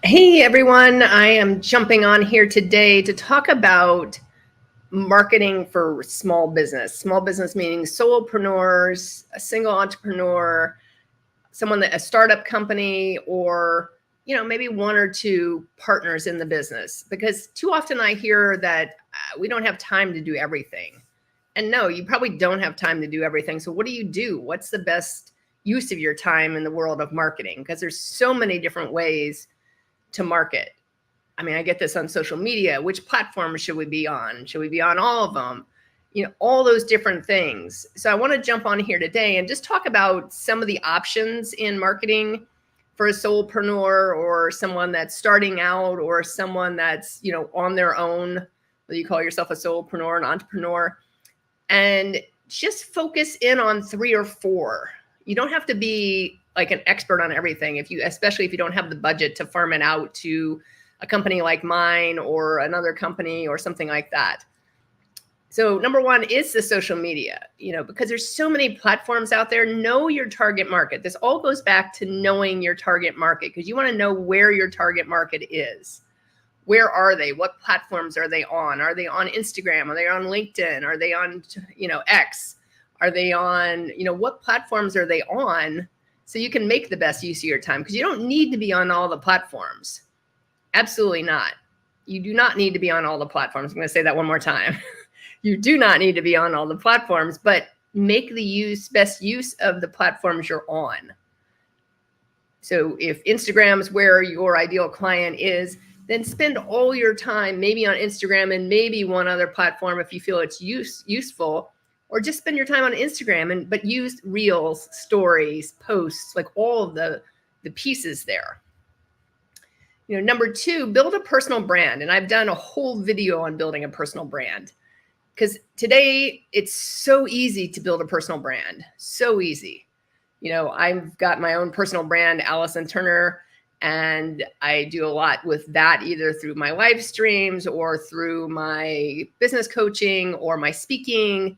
Hey everyone, I am jumping on here today to talk about marketing for small business. Small business meaning solopreneurs, a single entrepreneur, a startup company, or maybe one or two partners in the business. Because too often I hear that we don't have time to do everything. And no, you probably don't have time to do everything. So what do you do? What's the best use of your time in the world of marketing? Because there's so many different ways to market. I mean, I get this on social media. Which platforms should we be on? Should we be on all of them? All those different things. So I want to jump on here today and just talk about some of the options in marketing for a solopreneur or someone that's starting out or someone that's, on their own, whether you call yourself a solopreneur, an entrepreneur, and just focus in on 3 or 4. You don't have to be like an expert on everything, especially if you don't have the budget to farm it out to a company like mine or another company or something like that. So number one is the social media, because there's so many platforms out there. Know your target market. This all goes back to knowing your target market, because you want to know where your target market is. Where are they? What platforms are they on? Are they on Instagram? Are they on LinkedIn? Are they on, X? Are they on, what platforms are they on? So you can make the best use of your time, because you don't need to be on all the platforms. Absolutely not. You do not need to be on all the platforms. I'm going to say that one more time. You do not need to be on all the platforms, but make the best use of the platforms you're on. So if Instagram's where your ideal client is, then spend all your time maybe on Instagram and maybe one other platform if you feel it's useful. Or just spend your time on Instagram, but use reels, stories, posts, like all of the pieces there. Number 2, build a personal brand. And I've done a whole video on building a personal brand, because today it's so easy to build a personal brand. So easy. I've got my own personal brand, Allison Turner, and I do a lot with that, either through my live streams or through my business coaching or my speaking.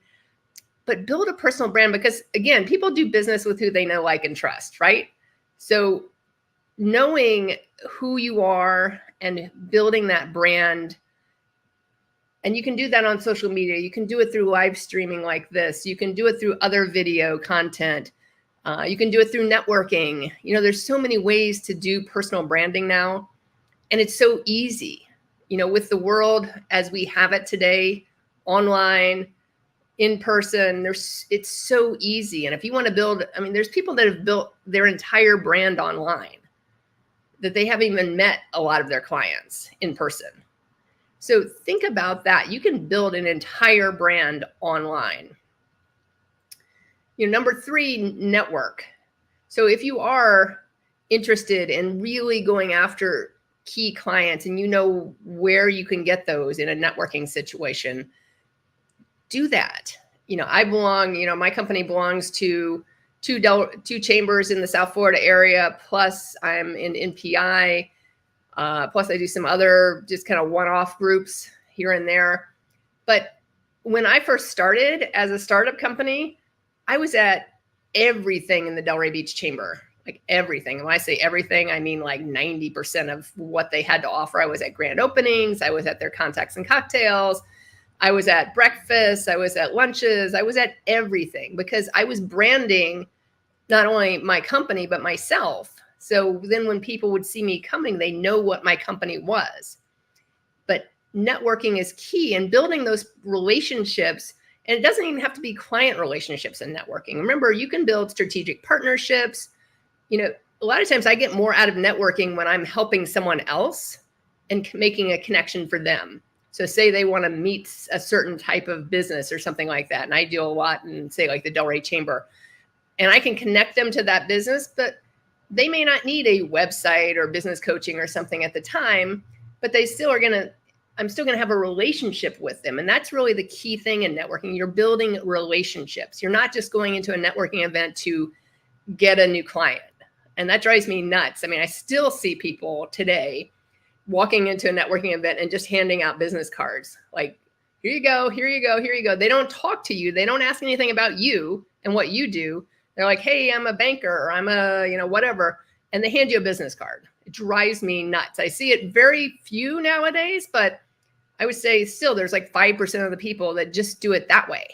But build a personal brand, because again, people do business with who they know, like, and trust, right? So knowing who you are and building that brand, and you can do that on social media. You can do it through live streaming like this. You can do it through other video content. You can do it through networking. There's so many ways to do personal branding now, and it's so easy. With the world as we have it today, online, in person, it's so easy. And if you want to build, there's people that have built their entire brand online that they haven't even met a lot of their clients in person. So think about that. You can build an entire brand online. Number 3, network. So if you are interested in really going after key clients and you know where you can get those in a networking situation, do that. My company belongs to two chambers in the South Florida area, plus I'm in NPI, plus I do some other just kind of one-off groups here and there. But when I first started as a startup company, I was at everything in the Delray Beach chamber, like everything. And when I say everything, I mean like 90% of what they had to offer. I was at grand openings. I was at their contacts and cocktails. I was at breakfast. I was at lunches. I was at everything, because I was branding not only my company, but myself. So then when people would see me coming, they know what my company was. But networking is key, and building those relationships. And it doesn't even have to be client relationships in networking. Remember, you can build strategic partnerships. A lot of times I get more out of networking when I'm helping someone else and making a connection for them. So say they want to meet a certain type of business or something like that. And I do a lot in, say, like the Delray Chamber. And I can connect them to that business, but they may not need a website or business coaching or something at the time, but I'm still going to have a relationship with them. And that's really the key thing in networking. You're building relationships. You're not just going into a networking event to get a new client. And that drives me nuts. I still see people today walking into a networking event and just handing out business cards. Like, here you go, here you go, here you go. They don't talk to you. They don't ask anything about you and what you do. They're like, hey, I'm a banker, or I'm a, whatever. and they hand you a business card. It drives me nuts. I see it very few nowadays, but I would say still there's like 5% of the people that just do it that way.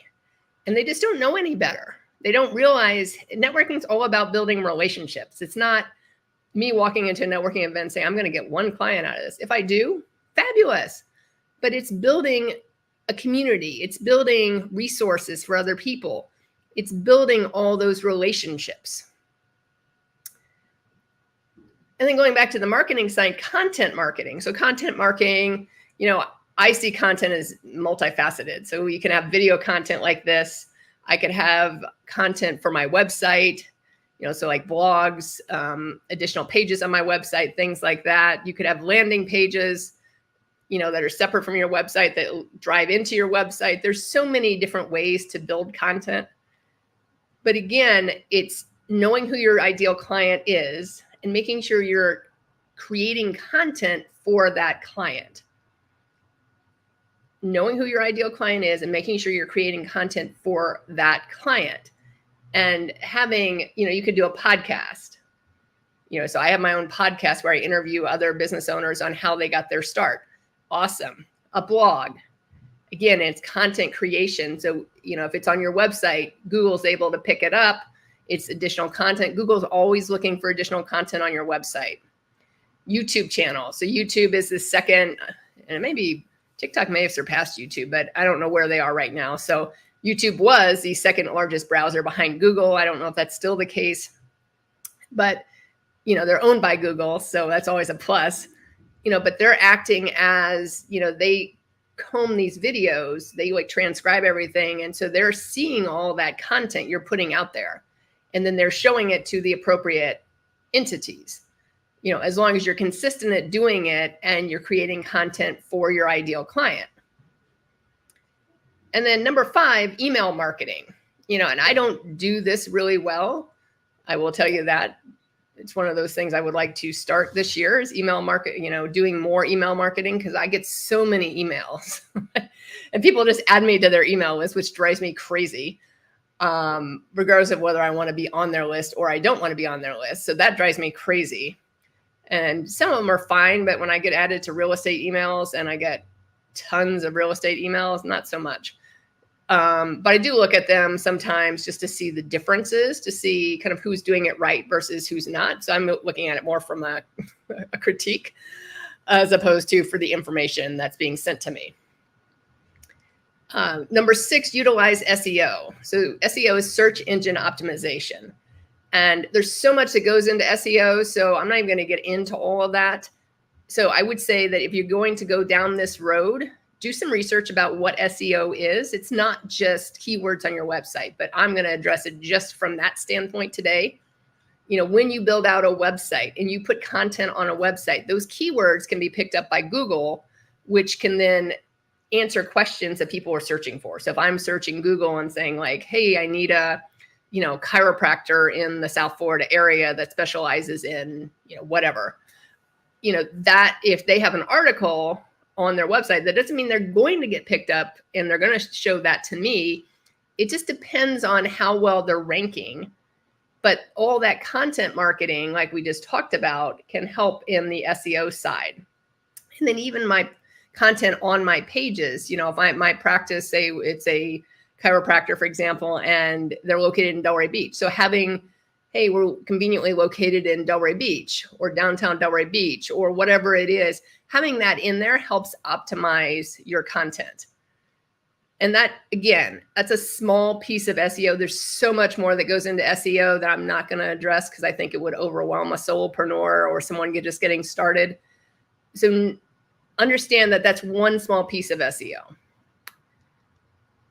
And they just don't know any better. They don't realize networking is all about building relationships. It's not me walking into a networking event and saying, I'm going to get one client out of this. If I do, fabulous. But it's building a community. It's building resources for other people. It's building all those relationships. And then going back to the marketing side, content marketing. So content marketing, I see content as multifaceted. So you can have video content like this. I could have content for my website, so like blogs, additional pages on my website, things like that. You could have landing pages, that are separate from your website that drive into your website. There's so many different ways to build content. But again, it's knowing who your ideal client is and making sure you're creating content for that client. Knowing who your ideal client is and making sure you're creating content for that client. And having, you could do a podcast. So I have my own podcast where I interview other business owners on how they got their start. Awesome. A blog. Again, it's content creation. So, if it's on your website, Google's able to pick it up. It's additional content. Google's always looking for additional content on your website. YouTube channel. So YouTube is the second, and maybe TikTok may have surpassed YouTube, but I don't know where they are right now. So YouTube was the second largest browser behind Google. I don't know if that's still the case, but they're owned by Google. So that's always a plus, but they're acting as, they comb these videos, they like transcribe everything. And so they're seeing all that content you're putting out there, and then they're showing it to the appropriate entities. As long as you're consistent at doing it and you're creating content for your ideal client. And then number 5, email marketing. And I don't do this really well. I will tell you that. It's one of those things I would like to start this year is email market, doing more email marketing, because I get so many emails and people just add me to their email list, which drives me crazy, regardless of whether I want to be on their list or I don't want to be on their list. So that drives me crazy. And some of them are fine, but when I get added to real estate emails and I get tons of real estate emails, not so much. But I do look at them sometimes just to see the differences, to see kind of who's doing it right versus who's not. So I'm looking at it more from a critique as opposed to for the information that's being sent to me. Number 6, utilize SEO. So SEO is search engine optimization. And there's so much that goes into SEO, so I'm not even going to get into all of that. So I would say that if you're going to go down this road, do some research about what SEO is. It's not just keywords on your website, but I'm going to address it just from that standpoint today. When you build out a website and you put content on a website, those keywords can be picked up by Google, which can then answer questions that people are searching for. So if I'm searching Google and saying like, hey, I need a chiropractor in the South Florida area that specializes in, whatever, that if they have an article on their website, that doesn't mean they're going to get picked up and they're going to show that to me. It just depends on how well they're ranking. But all that content marketing, like we just talked about, can help in the SEO side. And then even my content on my pages, if my practice, say it's a chiropractor, for example, and they're located in Delray Beach. So having, hey, we're conveniently located in Delray Beach or downtown Delray Beach or whatever it is, having that in there helps optimize your content. And that, again, that's a small piece of SEO. There's so much more that goes into SEO that I'm not going to address because I think it would overwhelm a solopreneur or someone just getting started. So understand that that's one small piece of SEO.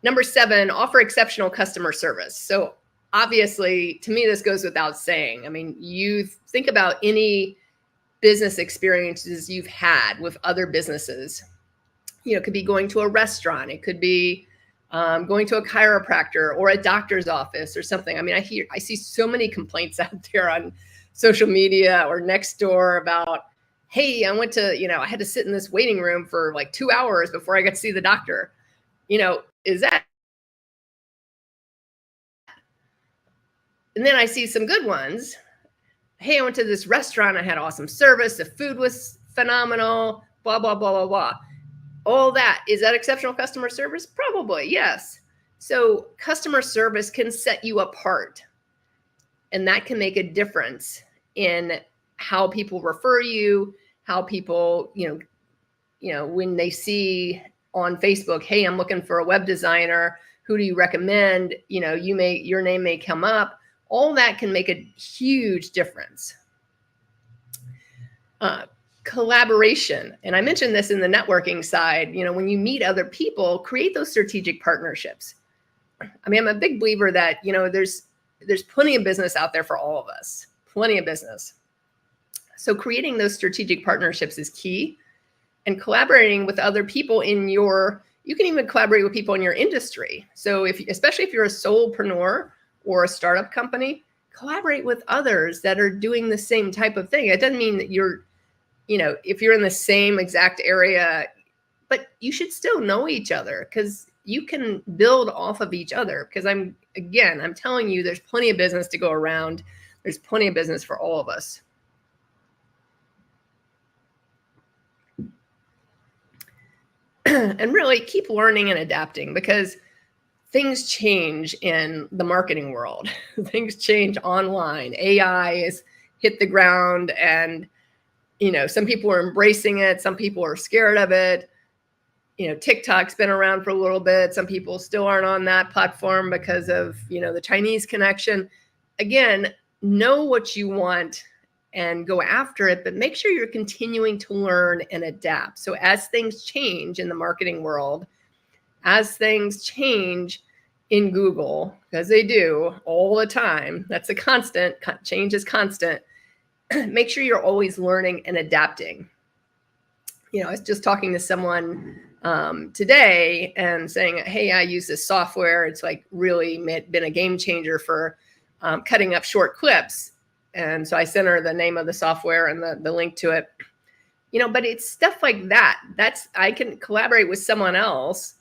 Number 7, offer exceptional customer service. So obviously, to me, this goes without saying. I mean, you think about any business experiences you've had with other businesses. It could be going to a restaurant. It could be going to a chiropractor or a doctor's office or something. I mean, I see so many complaints out there on social media or Nextdoor about, hey, I went to, I had to sit in this waiting room for like 2 hours before I got to see the doctor. Is that? And then I see some good ones hey, I went to this restaurant, I had awesome service, the food was phenomenal, blah, blah, blah, blah, blah. All that, is that exceptional customer service? Probably, yes. So customer service can set you apart, and that can make a difference in how people refer you, how people, when they see on Facebook, hey, I'm looking for a web designer, who do you recommend? Your name may come up. All that can make a huge difference. Collaboration. And I mentioned this in the networking side, when you meet other people, create those strategic partnerships. I mean, I'm a big believer that, there's plenty of business out there for all of us, plenty of business. So creating those strategic partnerships is key, and collaborating with other people you can even collaborate with people in your industry. So especially if you're a solopreneur or a startup company, collaborate with others that are doing the same type of thing. It doesn't mean that if you're in the same exact area, but you should still know each other, because you can build off of each other. Because I'm telling you, there's plenty of business to go around. There's plenty of business for all of us. And really keep learning and adapting, because things change in the marketing world. Things change online. AI has hit the ground, and some people are embracing it. Some people are scared of it. TikTok's been around for a little bit. Some people still aren't on that platform because of, the Chinese connection. Again, know what you want and go after it, but make sure you're continuing to learn and adapt. So as things change in the marketing world, as things change in Google, because they do all the time, that's a constant, change is constant. Make sure you're always learning and adapting. I was just talking to someone today and saying, hey, I use this software. It's like really been a game changer for cutting up short clips. And so I sent her the name of the software and the link to it. But it's stuff like that. I can collaborate with someone else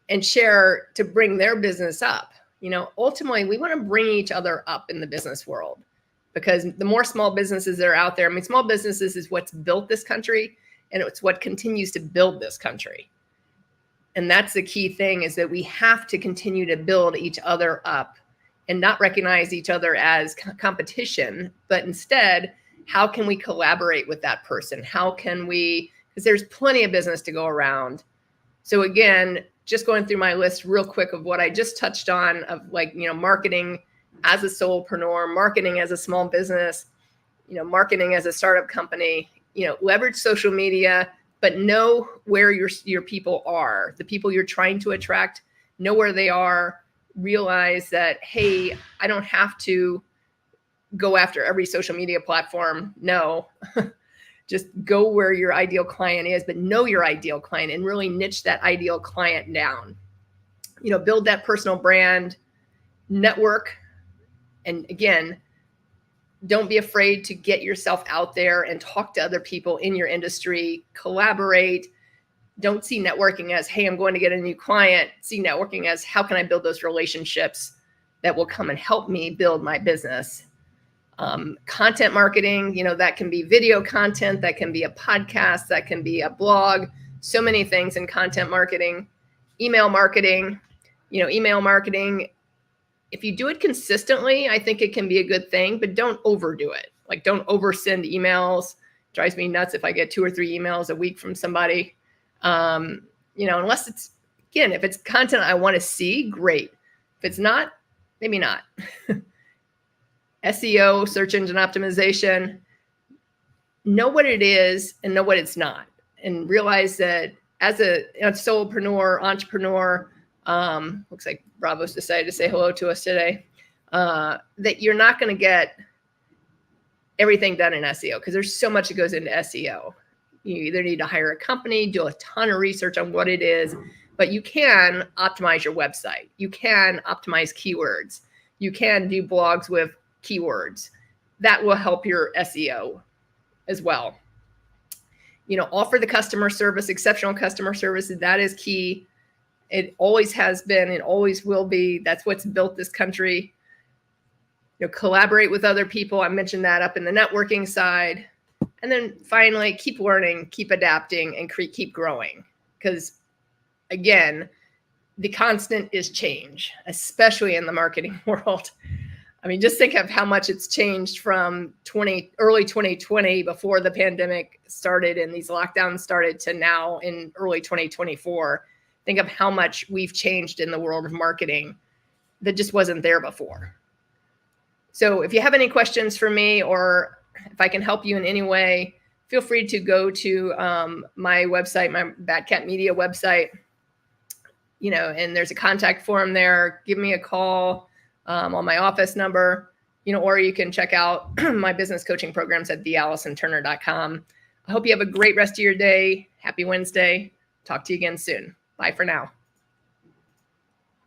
and share to bring their business up. Ultimately, we want to bring each other up in the business world, because the more small businesses that are out there, small businesses is what's built this country, and it's what continues to build this country. And that's the key thing, is that we have to continue to build each other up and not recognize each other as competition, but instead, how can we collaborate with that person? How can we, because there's plenty of business to go around. So again, just going through my list real quick of what I just touched on, of marketing as a solopreneur, marketing as a small business, marketing as a startup company, leverage social media, but know where your people are, the people you're trying to attract, know where they are, realize that, hey, I don't have to go after every social media platform. No, just go where your ideal client is, but know your ideal client and really niche that ideal client down. Build that personal brand, network. And again, don't be afraid to get yourself out there and talk to other people in your industry, collaborate. Don't see networking as, hey, I'm going to get a new client. See networking as, how can I build those relationships that will come and help me build my business? Content marketing, that can be video content, that can be a podcast, that can be a blog, so many things in content marketing. Email marketing, if you do it consistently, I think it can be a good thing, but don't overdo it. Don't oversend emails. It drives me nuts if I get 2 or 3 emails a week from somebody. Unless it's, again, if it's content I want to see, great. If it's not, maybe not. SEO, search engine optimization, know what it is and know what it's not. And realize that as a solopreneur, entrepreneur, looks like Bravo's decided to say hello to us today, that you're not going to get everything done in SEO, because there's so much that goes into SEO. You either need to hire a company, do a ton of research on what it is, but you can optimize your website. You can optimize keywords. You can do blogs with keywords. That will help your SEO as well. Offer the customer service, exceptional customer service. That is key. It always has been and always will be. That's what's built this country. collaborate with other people. I mentioned that up in the networking side. And then finally, keep learning, keep adapting, and keep growing. Because again, the constant is change, especially in the marketing world. I mean, just think of how much it's changed from early 2020 before the pandemic started and these lockdowns started to now in early 2024. Think of how much we've changed in the world of marketing that just wasn't there before. So if you have any questions for me, or if I can help you in any way, feel free to go to my website, my Bad Cat Media website, and there's a contact form there. Give me a call on my office number, or you can check out my business coaching programs at theallisonturner.com. I hope you have a great rest of your day. Happy Wednesday. Talk to you again soon. Bye for now.